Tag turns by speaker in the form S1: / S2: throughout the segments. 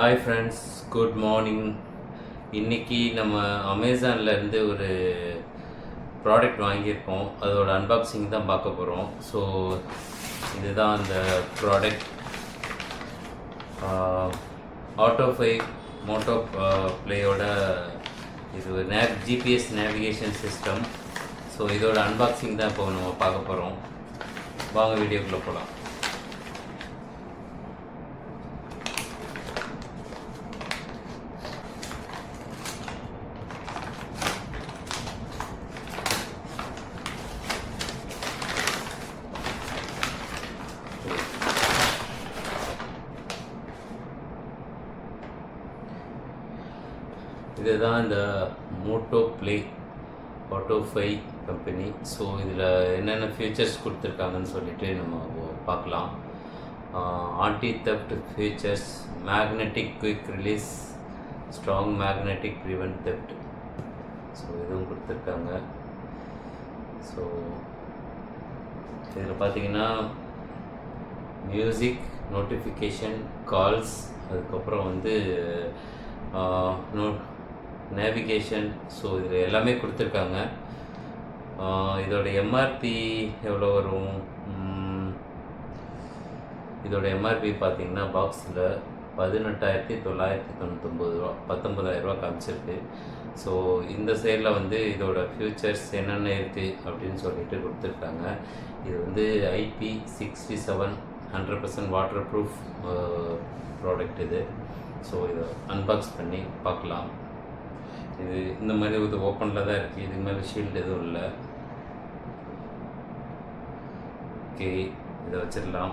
S1: Hi friends, good morning. இன்றைக்கி நம்ம அமேசான்லேருந்து ஒரு ப்ராடக்ட் வாங்கியிருக்கோம். அதோட அன்பாக்சிங் தான் பார்க்க போகிறோம். ஸோ இதுதான் அந்த ப்ராடக்ட், ஆட்டோஃபை மோட்டோ ப்ளேயோட இது ஜிபிஎஸ் நேவிகேஷன் சிஸ்டம். ஸோ இதோட அன்பாக்சிங் தான் இப்போ நம்ம பார்க்க போகிறோம். வாங்க வீடியோக்குள்ளே போகலாம். இதுதான் இந்த Moto play autopay company. So இதில் என்னென்ன ஃபீச்சர்ஸ் கொடுத்துருக்காங்கன்னு சொல்லிட்டு நம்ம பார்க்கலாம். Anti theft features, magnetic quick release, strong magnetic prevent theft. So இதுவும் கொடுத்துருக்காங்க. ஸோ இதில் பார்த்தீங்கன்னா மியூசிக், நோட்டிஃபிகேஷன், கால்ஸ், அதுக்கப்புறம் நேவிகேஷன். ஸோ இதில் எல்லாமே கொடுத்துருக்காங்க. இதோட எம்ஆர்பி எவ்வளோ வரும்? இதோட எம்ஆர்பி பார்த்தீங்கன்னா பாக்ஸில் 18,999 ரூபா, 19,000 ரூபா காமிச்சிருக்கு. ஸோ இந்த சைடில் இதோட ஃபியூச்சர்ஸ் என்னென்ன இருக்குது அப்படின்னு சொல்லிட்டு கொடுத்துருக்காங்க. இது IP67 100% வாட்டர் ப்ரூஃப் ப்ராடக்ட் இது. ஸோ இதை அன்பாக்ஸ் பண்ணி பார்க்கலாம். இது இந்த மாதிரி இது ஓப்பனில் தான் இருக்குது. இதுக்கு மேலே ஷீல்டு எதுவும் இல்லை. ஓகே, இதை வச்சிடலாம்.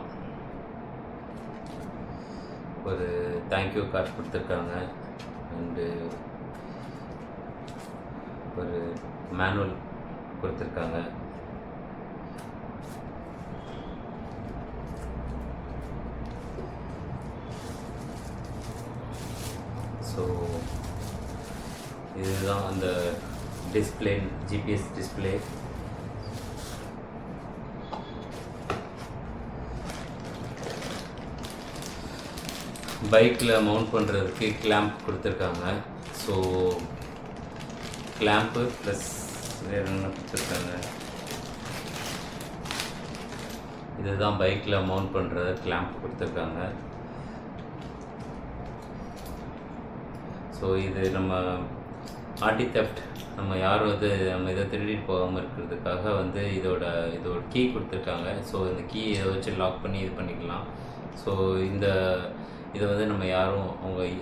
S1: ஒரு தேங்க்யூ கார்டு கொடுத்துருக்காங்க. அண்டு ஒரு மேனுவல் கொடுத்துருக்காங்க. ஸோ இதுதான் அந்த டிஸ்பிளே, ஜிபிஎஸ் டிஸ்பிளே. பைக்கில் மவுண்ட் பண்ணுறதுக்கு கிளாம்ப் கொடுத்துருக்காங்க. ஸோ கிளாம்ப்பு ப்ளஸ் வேறு என்ன கொடுத்துருக்காங்க, இதுதான் பைக்கில் மவுண்ட் பண்ணுறது கிளாம்ப் கொடுத்துருக்காங்க. ஸோ இது நம்ம ஆன்டி தெஃப்ட், நம்ம யாரும் நம்ம இதை திருடிட்டு போகாமல் இருக்கிறதுக்காக இதோட கீ கொடுத்துருக்காங்க. ஸோ இந்த கீ இதை வச்சு லாக் பண்ணி இது பண்ணிக்கலாம். ஸோ இதை நம்ம யாரும்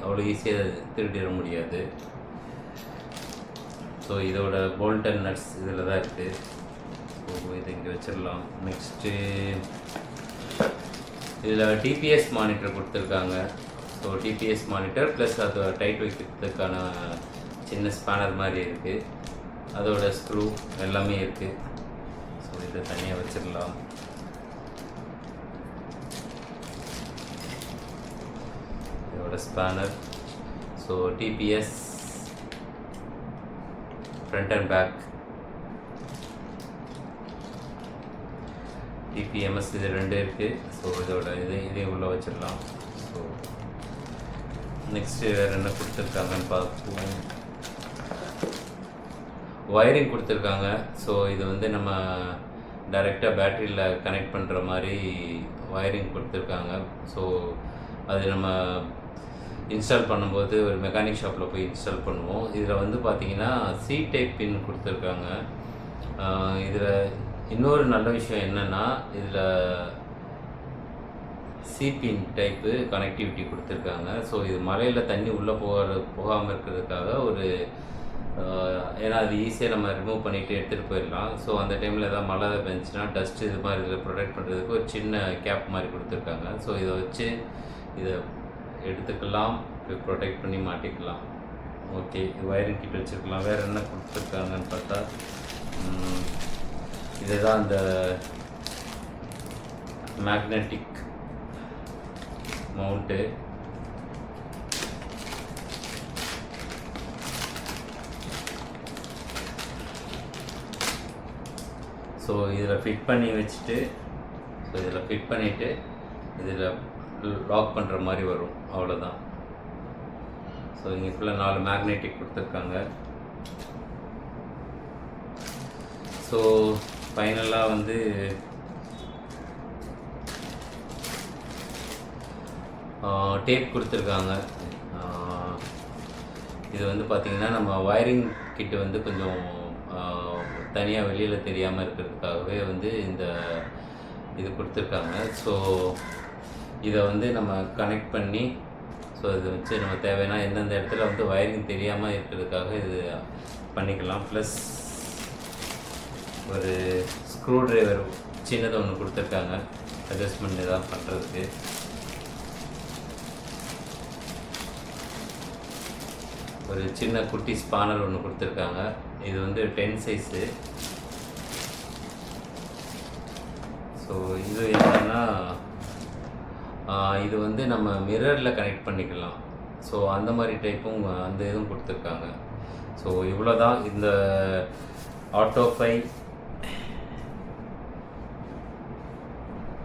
S1: அவ்வளோ ஈஸியாக திருடிட முடியாது. ஸோ இதோட போல்ட் அண்ட் நட்ஸ் இதில் தான் இருக்குது. ஸோ இதை இங்கே வச்சிடலாம். நெக்ஸ்ட்டு இதில் டிபிஎஸ் மானிட்டர் கொடுத்துருக்காங்க. ஸோ டிபிஎஸ் மானிட்டர் ப்ளஸ் அதை டைட் வைக்கிறதுக்கான சின்ன ஸ்பேனர் மாதிரி இருக்குது. அதோட ஸ்க்ரூ எல்லாமே இருக்குது. ஸோ இதை தனியாக வச்சிடலாம். இதோட spanner. So TPS front and back, TPMS இது ரெண்டு இருக்குது. ஸோ இதோட இதே உள்ளே வச்சிடலாம். ஸோ நெக்ஸ்ட்டு வேறு என்ன கொடுத்துருக்காங்கன்னு பார்ப்போம். ஒயரிங் கொடுத்துருக்காங்க. ஸோ இது நம்ம டைரெக்டாக பேட்டரியில் கனெக்ட் பண்ணுற மாதிரி ஒயரிங் கொடுத்துருக்காங்க. ஸோ அது நம்ம இன்ஸ்டால் பண்ணும்போது ஒரு மெக்கானிக் ஷாப்பில் போய் இன்ஸ்டால் பண்ணுவோம். இதில் பார்த்தீங்கன்னா சி டைப் பின் கொடுத்துருக்காங்க. இதில் இன்னொரு நல்ல விஷயம் என்னென்னா, இதில் சிபின் டைப்பு கனெக்டிவிட்டி கொடுத்துருக்காங்க. ஸோ இது மழையில் தண்ணி உள்ளே போகாமல் இருக்கிறதுக்காக ஏன்னா அது ஈஸியாக நம்ம ரிமூவ் பண்ணிவிட்டு எடுத்துகிட்டு போயிடலாம். ஸோ அந்த டைமில் எதாவது மழை பெஞ்சுன்னா டஸ்ட்டு இது மாதிரி இதில் ப்ரொடெக்ட் பண்ணுறதுக்கு ஒரு சின்ன கேப் மாதிரி கொடுத்துருக்காங்க. ஸோ இதை வச்சு இதை எடுத்துக்கலாம், ப்ரொடெக்ட் பண்ணி மாட்டிக்கலாம். ஓகே, வயரிங் கிட் வச்சுருக்கலாம். வேறு என்ன கொடுத்துருக்காங்கன்னு பார்த்தா இதுதான் அந்த மேக்னெட்டிக் மவுண்ட்டு. ஸோ இதில் ஃபிட் பண்ணி வச்சுட்டு, இதில் லாக் பண்ணுற மாதிரி வரும். அவ்வளோதான். ஸோ இங்கே ஃபுல்லாக 4 மேக்னெட்டிக் கொடுத்துருக்காங்க. ஸோ ஃபைனலாக வந்து டேப் கொடுத்துருக்காங்க. இது வந்து பார்த்திங்கன்னா நம்ம வயரிங் கிட்டு வந்து கொஞ்சம் தனியாக வெளியில் தெரியாமல் இருக்கிறதுக்காகவே வந்து இந்த இது கொடுத்துருக்காங்க. ஸோ இதை வந்து நம்ம கனெக்ட் பண்ணி ஸோ இதை வச்சு நம்ம தேவைன்னா எந்தெந்த இடத்துல வந்து வயரிங் தெரியாமல் இருக்கிறதுக்காக இது பண்ணிக்கலாம். ப்ளஸ் ஒரு ஸ்க்ரூ ட்ரைவர் சின்னதை ஒன்று கொடுத்துருக்காங்க அட்ஜஸ்ட்மெண்ட் எதாவது பண்ணுறதுக்கு. ஒரு சின்ன குட்டி ஸ்பானர் ஒன்று கொடுத்துருக்காங்க. இது வந்து 10 சைஸு. ஸோ இது என்னன்னா இது வந்து நம்ம மிரரில் கனெக்ட் பண்ணிக்கலாம். ஸோ அந்த மாதிரி டைப்பும் அந்த இதுவும் கொடுத்துருக்காங்க. ஸோ இவ்வளோ தான் இந்த ஆட்டோஃபை.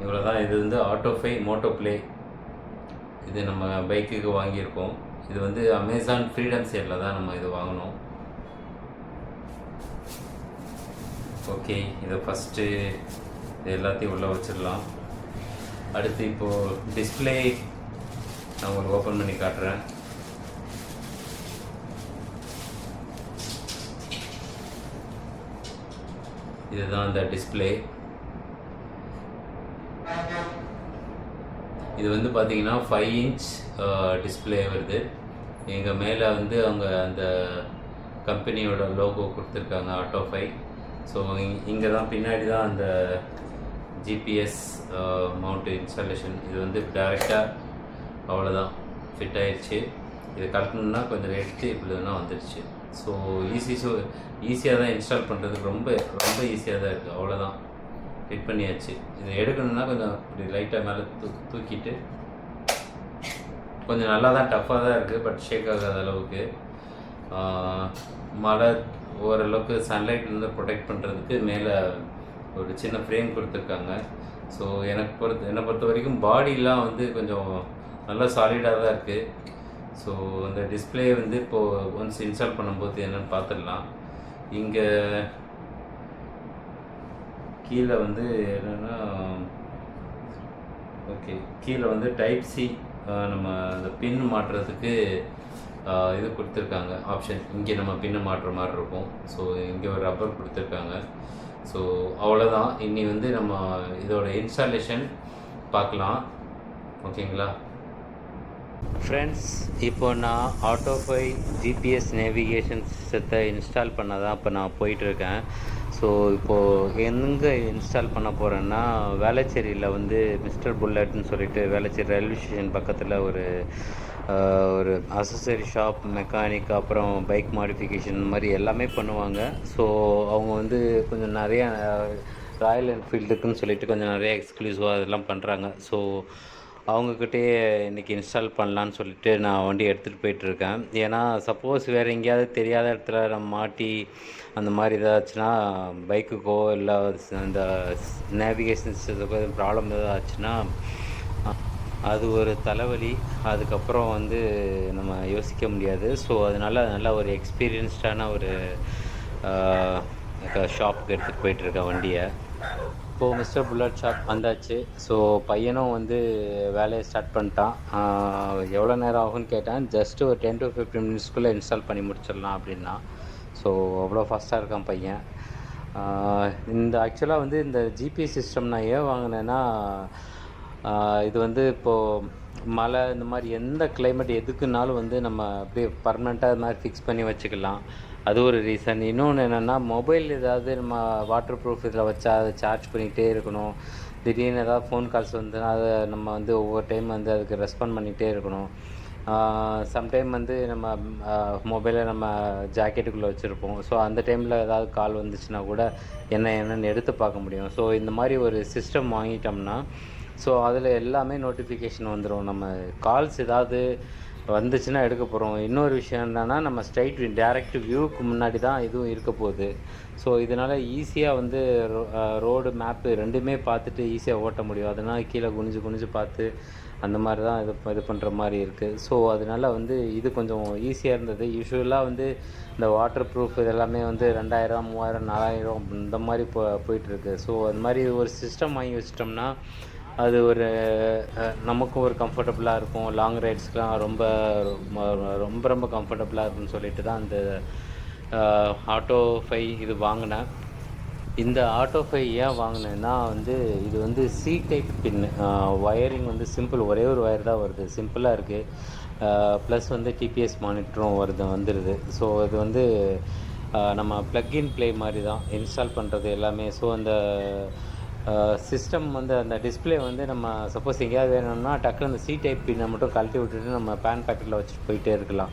S1: இவ்வளோ தான். இது வந்து ஆட்டோஃபை மோட்டோ ப்ளே. இது நம்ம பைக்குக்கு வாங்கியிருக்கோம். இது வந்து அமேசான் ஃப்ரீடம் சேலில் தான் நம்ம இது வாங்கினோம். ஓகே, இதை ஃபஸ்ட்டு இது எல்லாத்தையும் உள்ளே வச்சிடலாம். அடுத்து இப்போது டிஸ்பிளே நான் உங்களுக்கு ஓப்பன் பண்ணி காட்டுறேன். இதுதான் இந்த டிஸ்பிளே. இது வந்து பார்த்தீங்கன்னா 5 இன்ச் டிஸ்பிளே வருது. எங்கள் மேலே வந்து அவங்க அந்த கம்பெனியோட லோகோ கொடுத்துருக்காங்க ஆட்டோஃபை. ஸோ இங்கே தான் பின்னாடி தான் அந்த ஜிபிஎஸ் மவுண்ட் இன்ஸ்டாலேஷன். இது வந்து டைரெக்டாக அவ்வளோதான் ஃபிட் ஆயிடுச்சு. இது கலக்கணுன்னா கொஞ்சம் எடுத்து இப்படி தான் வந்துடுச்சு. ஸோ ஈஸியாக தான் இன்ஸ்டால் பண்ணுறதுக்கு ரொம்ப ரொம்ப ஈஸியாக தான் இருக்குது. அவ்வளோதான், ஃபிட் பண்ணியாச்சு. இதை எடுக்கணுன்னா கொஞ்சம் இப்படி லைட்டாக மேலே தூக்கிட்டு கொஞ்சம் நல்லா தான் டஃப்பாக தான் இருக்குது. பட் ஷேக் ஆகாத அளவுக்கு மழை ஓரளவுக்கு சன்லைட்லேருந்து ப்ரொடெக்ட் பண்ணுறதுக்கு மேலே ஒரு சின்ன ஃப்ரேம் கொடுத்துருக்காங்க. ஸோ என்னை பொறுத்த வரைக்கும் பாடிலாம் வந்து கொஞ்சம் நல்லா சாலிடாக தான் இருக்குது. ஸோ அந்த டிஸ்பிளே வந்து இப்போது ஒன்ஸ் இன்ஸ்டால் பண்ணும்போது என்னென்னு பார்த்துடலாம். இங்கே கீழே வந்து என்னென்னா ஓகே, கீழே வந்து டைப் சி நம்ம அந்த பின் மாட்டுறதுக்கு இது கொடுத்துருக்காங்க ஆப்ஷன். இங்கே நம்ம பின்னு மாட்டுற மாதிரி இருக்கும். ஸோ இங்கே ஒரு ரப்பர் கொடுத்துருக்காங்க. ஸோ அவ்வளோதான். இனி வந்து நம்ம இதோட இன்ஸ்டாலேஷன் பார்க்கலாம். ஓகேங்களா ஃப்ரெண்ட்ஸ்? இப்போ நான் ஆட்டோஃபை ஜிபிஎஸ் நேவிகேஷன் சிஸ்டத்தை இன்ஸ்டால் பண்ண தான் இப்போ நான் போயிட்டுருக்கேன். ஸோ இப்போது எங்கே இன்ஸ்டால் பண்ண போகிறேன்னா, வேளச்சேரியில் வந்து மிஸ்டர் புல்லட்னு சொல்லிட்டு வேளச்சேரி ரயில்வே ஸ்டேஷன் பக்கத்தில் ஒரு அசசரி ஷாப், மெக்கானிக், அப்புறம் பைக் மாடிஃபிகேஷன் இந்த மாதிரி எல்லாமே பண்ணுவாங்க. ஸோ அவங்க வந்து கொஞ்சம் நிறையா ராயல் என்ஃபீல்டுக்குன்னு சொல்லிட்டு கொஞ்சம் நிறைய எக்ஸ்க்ளூசிவாக அதெல்லாம் பண்ணுறாங்க. ஸோ அவங்கக்கிட்டே இன்றைக்கி இன்ஸ்டால் பண்ணலான்னு சொல்லிட்டு நான் வண்டி எடுத்துகிட்டு போயிட்டுருக்கேன். ஏன்னா சப்போஸ் வேறு எங்கேயாவது தெரியாத இடத்துல நம்ம மாட்டி அந்த மாதிரி ஏதாச்சுன்னா பைக்குக்கோ இல்லை அந்த நேவிகேஷன் சிஸ்டத்துக்கோ எதுவும் ப்ராப்ளம் ஏதாவது ஆச்சுன்னா அது ஒரு தலைவலி. அதுக்கப்புறம் வந்து நம்ம யோசிக்க முடியாது. ஸோ அதனால் நல்லா ஒரு எக்ஸ்பீரியன்ஸ்டான ஒரு ஷாப்புக்கு எடுத்துகிட்டு போயிட்டுருக்கேன் வண்டியை. இப்போது மிஸ்டர் புல்லட் ஷாப் வந்தாச்சு. ஸோ பையனும் வந்து வேலையை ஸ்டார்ட் பண்ணிட்டான். எவ்வளோ நேரம் ஆகும்னு கேட்டேன். ஜஸ்ட்டு ஒரு 10 to 15 மினிட்ஸ்க்குள்ளே இன்ஸ்டால் பண்ணி முடிச்சிடலாம் அப்படின்னா. ஸோ அவ்வளோ ஃபாஸ்ட்டாக இருக்கான் பையன். இந்த ஆக்சுவலாக வந்து இந்த ஜிபிஎஸ் சிஸ்டம் நான் ஏன் வாங்கினேன்னா, இது வந்து இப்போது மழை இந்த மாதிரி எந்த கிளைமேட் எதுக்குனாலும் வந்து நம்ம அப்படியே பர்மனெண்ட்டாக இது மாதிரி ஃபிக்ஸ் பண்ணி வச்சுக்கலாம். அது ஒரு ரீசன். இன்னொன்று என்னென்னா, மொபைல் ஏதாவது நம்ம வாட்டர் ப்ரூஃப் இதில் வச்சா அதை சார்ஜ் பண்ணிகிட்டே இருக்கணும். திடீர்னு ஏதாவது ஃபோன் கால்ஸ் வந்துன்னா அதை நம்ம வந்து ஒவ்வொரு டைம் வந்து அதுக்கு ரெஸ்பாண்ட் பண்ணிகிட்டே இருக்கணும். சம்டைம் வந்து நம்ம மொபைலை நம்ம ஜாக்கெட்டுக்குள்ளே வச்சுருப்போம். ஸோ அந்த டைமில் ஏதாவது கால் வந்துச்சுன்னா கூட என்னென்னு எடுத்து பார்க்க முடியும். ஸோ இந்த மாதிரி ஒரு சிஸ்டம் வாங்கிட்டோம்னா ஸோ அதில் எல்லாமே நோட்டிஃபிகேஷன் வந்துடும். நம்ம கால்ஸ் ஏதாவது வந்துச்சுன்னா எடுக்க போகிறோம். இன்னொரு விஷயம் என்னென்னா, நம்ம ஸ்ட்ரைட் டேரக்ட் வியூவுக்கு முன்னாடி தான் இதுவும் இருக்க போகுது. ஸோ இதனால் ஈஸியாக வந்து ரோடு மேப்பு ரெண்டுமே பார்த்துட்டு ஈஸியாக ஓட்ட முடியும். அதனால் கீழே குனிஞ்சு பார்த்து அந்த மாதிரி தான் இது பண்ணுற மாதிரி இருக்குது. ஸோ அதனால் வந்து இது கொஞ்சம் ஈஸியாக இருந்தது. யூஸ்வலாக வந்து இந்த வாட்டர் ப்ரூஃப் இதெல்லாமே வந்து 2000, 3000, 4000 இந்த மாதிரி போயிட்டுருக்கு. ஸோ அது மாதிரி ஒரு சிஸ்டம் வாங்கி வச்சிட்டோம்னா அது ஒரு நமக்கும் ஒரு கம்ஃபர்டபுளாக இருக்கும். லாங் ரைட்ஸ்க்கெலாம் ரொம்ப ரொம்ப ரொம்ப கம்ஃபர்டபுளாக இருக்குன்னு சொல்லிட்டு தான் அந்த ஆட்டோ 5 இது வாங்கினேன். இந்த ஆட்டோ 5 ஏன் வாங்கினேன்னா வந்து இது வந்து சி டைப் பின்னு, ஒயரிங் வந்து சிம்பிள், ஒரே ஒரு ஒயர் தான் வருது, சிம்பிளாக இருக்குது. ப்ளஸ் வந்து டிபிஎஸ் மானிட்டரும் வந்துடுது. ஸோ இது வந்து நம்ம ப்ளக்இன் ப்ளே மாதிரி தான் இன்ஸ்டால் பண்ணுறது எல்லாமே. ஸோ அந்த சிஸ்டம் வந்து அந்த டிஸ்பிளே வந்து நம்ம சப்போஸ் எங்கேயாவது வேணும்னா டக்குனு அந்த சி டைப் பின்னை மட்டும் கழட்டி விட்டுட்டு நம்ம பேன் பாக்கெட்டில் வச்சுட்டு போயிட்டே இருக்கலாம்.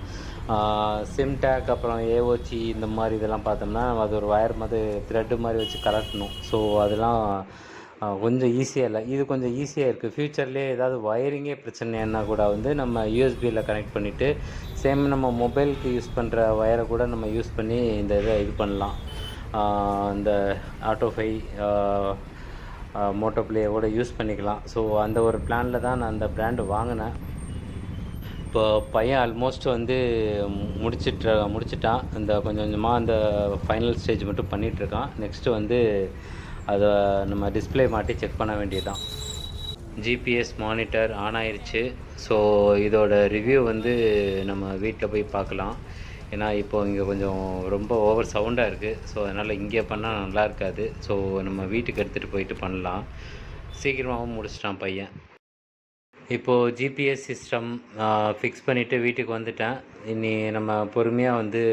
S1: சிம் டேக் அப்புறம் ஏஓசி இந்த மாதிரி இதெல்லாம் பார்த்தோம்னா அது ஒரு ஒயர் மாதிரி த்ரெட்டு மாதிரி வச்சு கலட்டணும். ஸோ அதெல்லாம் கொஞ்சம் ஈஸியாக இல்லை, இது கொஞ்சம் ஈஸியாக இருக்குது. ஃப்யூச்சர்லேயே ஏதாவது ஒயரிங்கே பிரச்சனைன்னா கூட வந்து நம்ம யூஎஸ்பியில் கனெக்ட் பண்ணிவிட்டு சேம் நம்ம மொபைலுக்கு யூஸ் பண்ணுற ஒயரை கூட நம்ம யூஸ் பண்ணி இந்த இதை இது பண்ணலாம். இந்த ஆட்டோ 5 மோட்டோ பிளேயோட யூஸ் பண்ணிக்கலாம். ஸோ அந்த ஒரு பிளானில் தான் நான் அந்த பிராண்டு வாங்கினேன். இப்போ பையன் ஆல்மோஸ்ட் வந்து முடிச்சிட்டான். இந்த கொஞ்சம் கொஞ்சமாக அந்த ஃபைனல் ஸ்டேஜ் மட்டும் பண்ணிகிட்ருக்கான். நெக்ஸ்ட்டு வந்து அதை நம்ம டிஸ்பிளே மாட்டி செக் பண்ண வேண்டியதுதான். ஜிபிஎஸ் மானிட்டர் ஆன் ஆயிடுச்சு. ஸோ இதோட ரிவ்யூ வந்து நம்ம வீட்டில் போய் பார்க்கலாம். ஏன்னா இப்போது இங்கே கொஞ்சம் ரொம்ப ஓவர் சவுண்டாக இருக்குது. ஸோ அதனால் இங்கே பண்ணால் நல்லா இருக்காது. ஸோ நம்ம வீட்டுக்கு எடுத்துகிட்டு போயிட்டு பண்ணலாம். சீக்கிரமாகவும் முடிச்சிட்டான் பையன். இப்போது ஜிபிஎஸ் சிஸ்டம் ஃபிக்ஸ் பண்ணிவிட்டு வீட்டுக்கு வந்துட்டேன். இனி நம்ம பொறுமையாக வந்து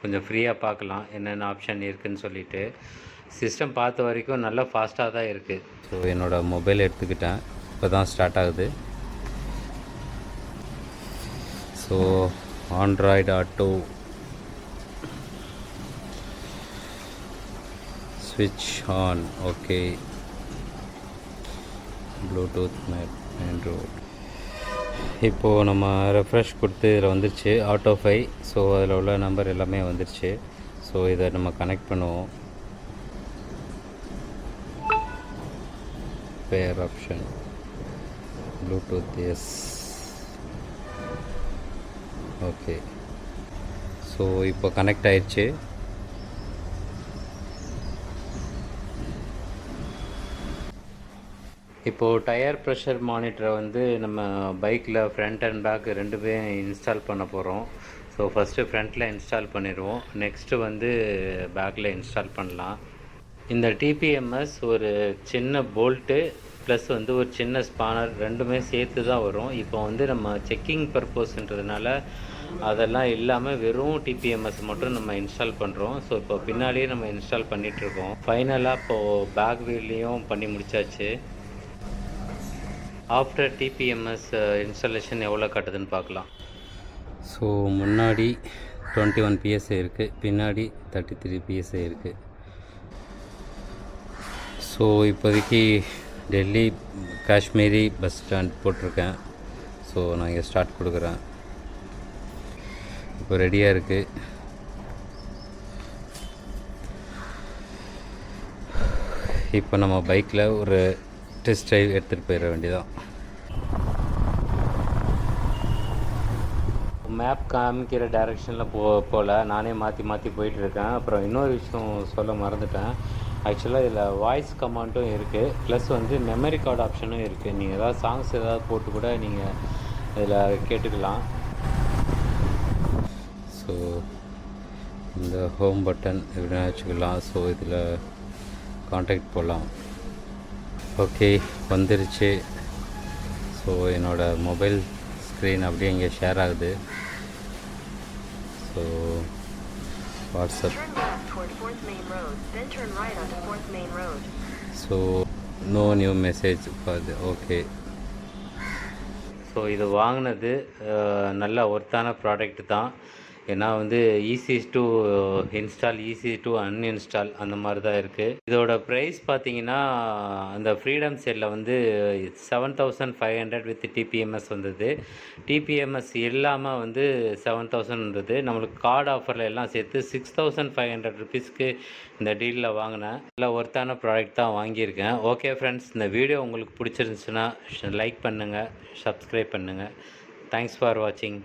S1: கொஞ்சம் ஃப்ரீயாக பார்க்கலாம் என்னென்ன ஆப்ஷன் இருக்குதுன்னு சொல்லிவிட்டு. சிஸ்டம் பார்த்த வரைக்கும் நல்லா ஃபாஸ்ட்டாக தான் இருக்குது. ஸோ என்னோடய மொபைல் எடுத்துக்கிட்டேன், இப்போ தான் ஸ்டார்ட் ஆகுது. ஸோ ஆண்ட்ராய்டு ஆட்டோ ஸ்விட்ச் on, okay. Bluetooth map Android. இப்போது நம்ம ரெஃப்ரெஷ் கொடுத்து இதில் வந்துருச்சு ஆட்டோ 5. ஸோ அதில் உள்ள நம்பர் எல்லாமே வந்துருச்சு. ஸோ இதை நம்ம கனெக்ட் பண்ணுவோம். Pair option Bluetooth yes, okay. So இப்போ கனெக்ட் ஆயிடுச்சு. இப்போது டயர் ப்ரெஷர் மானிட்டரை வந்து நம்ம பைக்கில் ஃப்ரண்ட் அண்ட் பேக் ரெண்டுமே இன்ஸ்டால் பண்ண போகிறோம். ஸோ ஃபஸ்ட்டு ஃப்ரண்ட்டில் இன்ஸ்டால் பண்ணிடுவோம், நெக்ஸ்ட்டு வந்து பேக்கில் இன்ஸ்டால் பண்ணலாம். இந்த டிபிஎம்எஸ் ஒரு சின்ன போல்ட்டு ப்ளஸ் வந்து ஒரு சின்ன ஸ்பானர் ரெண்டுமே சேர்த்து தான் வரும். இப்போ வந்து நம்ம செக்கிங் பர்பஸ்ன்றதுனால அதெல்லாம் இல்லாமல் வெறும் டிபிஎம்எஸ் மட்டும் நம்ம இன்ஸ்டால் பண்ணுறோம். ஸோ இப்போ பின்னாலேயே நம்ம இன்ஸ்டால் பண்ணிகிட்ருக்கோம். ஃபைனலாக இப்போது பேக் வீல்லையும் பண்ணி முடித்தாச்சு. ஆஃப்டர் டிபிஎம்எஸ் இன்ஸ்டாலேஷன் எவ்வளோ காட்டுதுன்னு பார்க்கலாம். ஸோ முன்னாடி 21 PSI இருக்குது, பின்னாடி 33 PSI இருக்குது. ஸோ இப்போதைக்கு டெல்லி காஷ்மீரி பஸ் ஸ்டாண்ட் போட்டிருக்கேன். ஸோ நான் இங்கே ஸ்டார்ட் கொடுக்குறேன். இப்போ ரெடியாக இருக்குது. இப்போ நம்ம பைக்கில் ஒரு டெஸ்ட் ட்ரைவ் எடுத்துகிட்டு போயிட வேண்டியதான். மேப் காமிக்கிற டைரெக்ஷனில் போல் நானே மாற்றி போயிட்டுருக்கேன். அப்புறம் இன்னொரு விஷயம் சொல்ல மறந்துட்டேன். ஆக்சுவலாக இதில் வாய்ஸ் கமாண்டும் இருக்குது, ப்ளஸ் வந்து மெமரி கார்டு ஆப்ஷனும் இருக்குது. நீங்கள் ஏதாவது சாங்ஸ் ஏதாவது போட்டு கூட நீங்கள் இதில் கேட்டுக்கலாம். ஸோ இந்த ஹோம் பட்டன் எப்படின்னா வச்சுக்கலாம். ஸோ இதில் கான்டாக்ட் போகலாம். ஓகே, வந்துருச்சு. ஸோ என்னோடய மொபைல் ஸ்க்ரீன் அப்படியே இங்கே ஷேர் ஆகுது. So WhatsApp. So no new message for okay. So இது வாங்கினது நல்ல ஒர்த்தான ப்ராடக்ட் தான். ஏன்னா வந்து easy to install, easy to uninstall அந்த மாதிரி தான் இருக்குது. இதோட ப்ரைஸ் பார்த்தீங்கன்னா அந்த ஃப்ரீடம் சேலில் வந்து 7500 வித் டிபிஎம்எஸ் வந்தது. டிபிஎம்எஸ் இல்லாமல் வந்து 7000 இருந்தது. நம்மளுக்கு கார்டு ஆஃபரில் எல்லாம் சேர்த்து 6500 ருபீஸ்க்கு இந்த டீலில் வாங்கினேன். நல்ல ஒர்த்தான ப்ராடக்ட் தான் வாங்கியிருக்கேன். ஓகே ஃப்ரெண்ட்ஸ், இந்த வீடியோ உங்களுக்கு பிடிச்சிருந்துச்சுன்னா லைக் பண்ணுங்கள், சப்ஸ்கிரைப் பண்ணுங்கள். தேங்க்ஸ் ஃபார் வாட்சிங்.